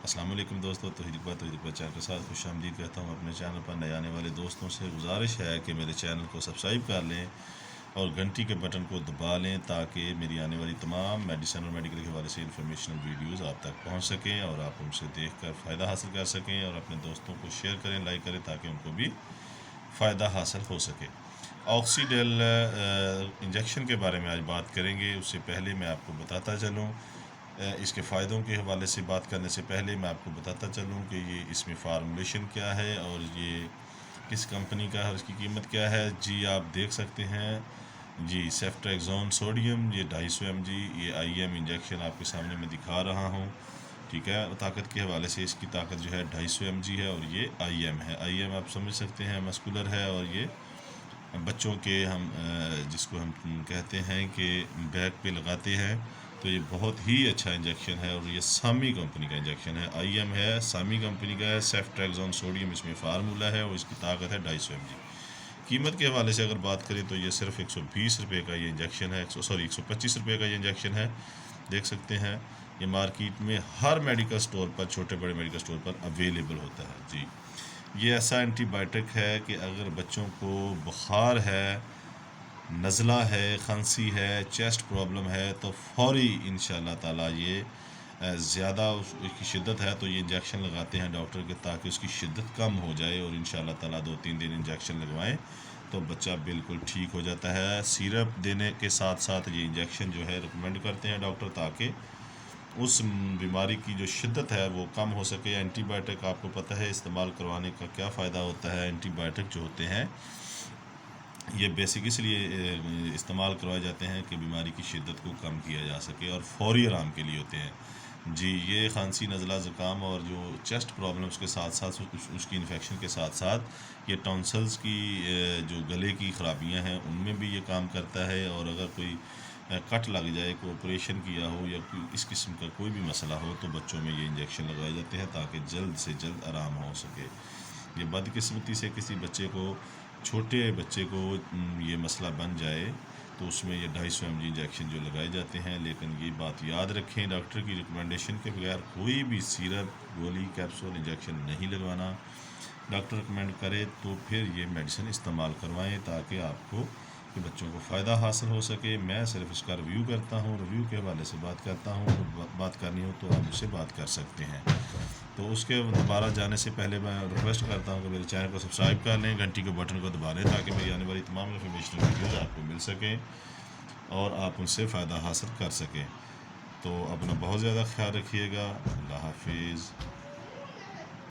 السلام علیکم دوستو، توحید اقبال چینل کے ساتھ خوش آمدید کہتا ہوں اپنے چینل پر نئے آنے والے دوستوں سے گزارش ہے کہ میرے چینل کو سبسکرائب کر لیں اور گھنٹی کے بٹن کو دبا لیں تاکہ میری آنے والی تمام میڈیسن اور میڈیکل کے حوالے سے انفارمیشنل ویڈیوز آپ تک پہنچ سکیں اور آپ ان سے دیکھ کر فائدہ حاصل کر سکیں اور اپنے دوستوں کو شیئر کریں، لائک کریں تاکہ ان کو بھی فائدہ حاصل ہو سکے۔ آکسیڈیل انجیکشن کے بارے میں آج بات کریں گے۔ اس سے پہلے میں آپ کو بتاتا چلوں، اس کے فائدوں کے حوالے سے بات کرنے سے پہلے میں آپ کو بتاتا چلوں کہ یہ اس میں فارمولیشن کیا ہے اور یہ کس کمپنی کا ہے اور اس کی قیمت کیا ہے۔ جی آپ دیکھ سکتے ہیں جی سیفٹریکزون سوڈیم، یہ 250 mg، یہ IM انجیکشن آپ کے سامنے میں دکھا رہا ہوں، ٹھیک ہے۔ طاقت کے حوالے سے اس کی طاقت جو ہے 250 mg ہے اور یہ IM ہے۔ IM آپ سمجھ سکتے ہیں مسکولر ہے، اور یہ بچوں کے ہم جس کو ہم کہتے ہیں کہ بیک پہ لگاتے ہیں، تو یہ بہت ہی اچھا انجیکشن ہے اور یہ سامی کمپنی کا انجیکشن ہے۔ IM ہے، سامی کمپنی کا ہے، سیفٹریکزون سوڈیم اس میں فارمولا ہے اور اس کی طاقت ہے 250 mg۔ قیمت کے حوالے سے اگر بات کریں تو یہ صرف 120 روپے کا یہ انجیکشن ہے، 125 روپے کا یہ انجیکشن ہے، دیکھ سکتے ہیں۔ یہ مارکیٹ میں ہر میڈیکل سٹور پر، چھوٹے بڑے میڈیکل سٹور پر اویلیبل ہوتا ہے۔ جی یہ ایسا اینٹی بائیوٹک ہے کہ اگر بچوں کو بخار ہے، نزلہ ہے، کھانسی ہے، چیسٹ پرابلم ہے تو فوری انشاءاللہ تعالیٰ یہ زیادہ اس کی شدت ہے تو یہ انجیکشن لگاتے ہیں ڈاکٹر کے، تاکہ اس کی شدت کم ہو جائے، اور انشاءاللہ تعالیٰ 2-3 دن انجیکشن لگوائیں تو بچہ بالکل ٹھیک ہو جاتا ہے۔ سیرپ دینے کے ساتھ ساتھ یہ انجیکشن جو ہے ریکمینڈ کرتے ہیں ڈاکٹر، تاکہ اس بیماری کی جو شدت ہے وہ کم ہو سکے۔ اینٹی بائیوٹک آپ کو پتہ ہے استعمال کروانے کا کیا فائدہ ہوتا ہے۔ اینٹی بائیوٹک جو ہوتے ہیں یہ بیسک اس لیے استعمال کروائے جاتے ہیں کہ بیماری کی شدت کو کم کیا جا سکے اور فوری آرام کے لیے ہوتے ہیں۔ جی یہ کھانسی، نزلہ، زکام اور جو چیسٹ پرابلمس کے ساتھ ساتھ اس کی انفیکشن کے ساتھ ساتھ یہ ٹونسلز کی جو گلے کی خرابیاں ہیں ان میں بھی یہ کام کرتا ہے، اور اگر کوئی کٹ لگ جائے، کوئی آپریشن کیا ہو یا کوئی اس قسم کا کوئی بھی مسئلہ ہو تو بچوں میں یہ انجیکشن لگائے جاتے ہیں تاکہ جلد سے جلد آرام ہو سکے۔ یہ بدقسمتی سے کسی بچے کو، چھوٹے بچے کو یہ مسئلہ بن جائے تو اس میں یہ 250 mg انجیکشن جو لگائے جاتے ہیں، لیکن یہ بات یاد رکھیں ڈاکٹر کی ریکمنڈیشن کے بغیر کوئی بھی سیرپ، گولی، کیپسول، انجیکشن نہیں لگوانا۔ ڈاکٹر ریکمینڈ کرے تو پھر یہ میڈیسن استعمال کروائیں تاکہ آپ کو کہ بچوں کو فائدہ حاصل ہو سکے۔ میں صرف اس کا ریویو کرتا ہوں، ریویو کے حوالے سے بات کرتا ہوں، بات کرنی ہو تو آپ مجھ سے بات کر سکتے ہیں۔ تو اس کے دوبارہ جانے سے پہلے میں ریکویسٹ کرتا ہوں کہ میرے چینل کو سبسکرائب کر لیں، گھنٹی کے بٹن کو دبا لیں تاکہ میری آنے والی تمام انفارمیشنل ویڈیوز آپ کو مل سکیں اور آپ ان سے فائدہ حاصل کر سکیں۔ تو اپنا بہت زیادہ خیال رکھیے گا۔ اللہ حافظ۔